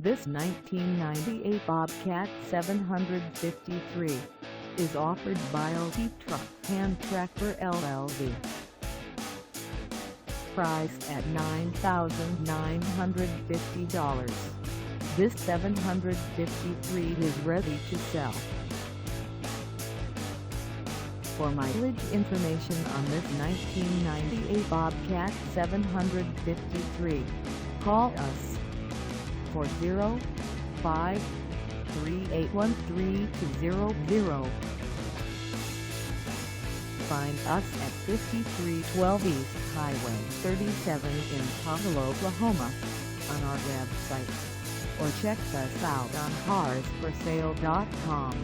This 1998 Bobcat 753 is offered by LT Truck and Tractor LLC. Priced at $9,950, this 753 is ready to sell. For mileage information on this 1998 Bobcat 753, call us 405-381-3200. Find us at 5312 East Highway 37 in Tuttle, Oklahoma, on our website, or check us out on carsforsale.com.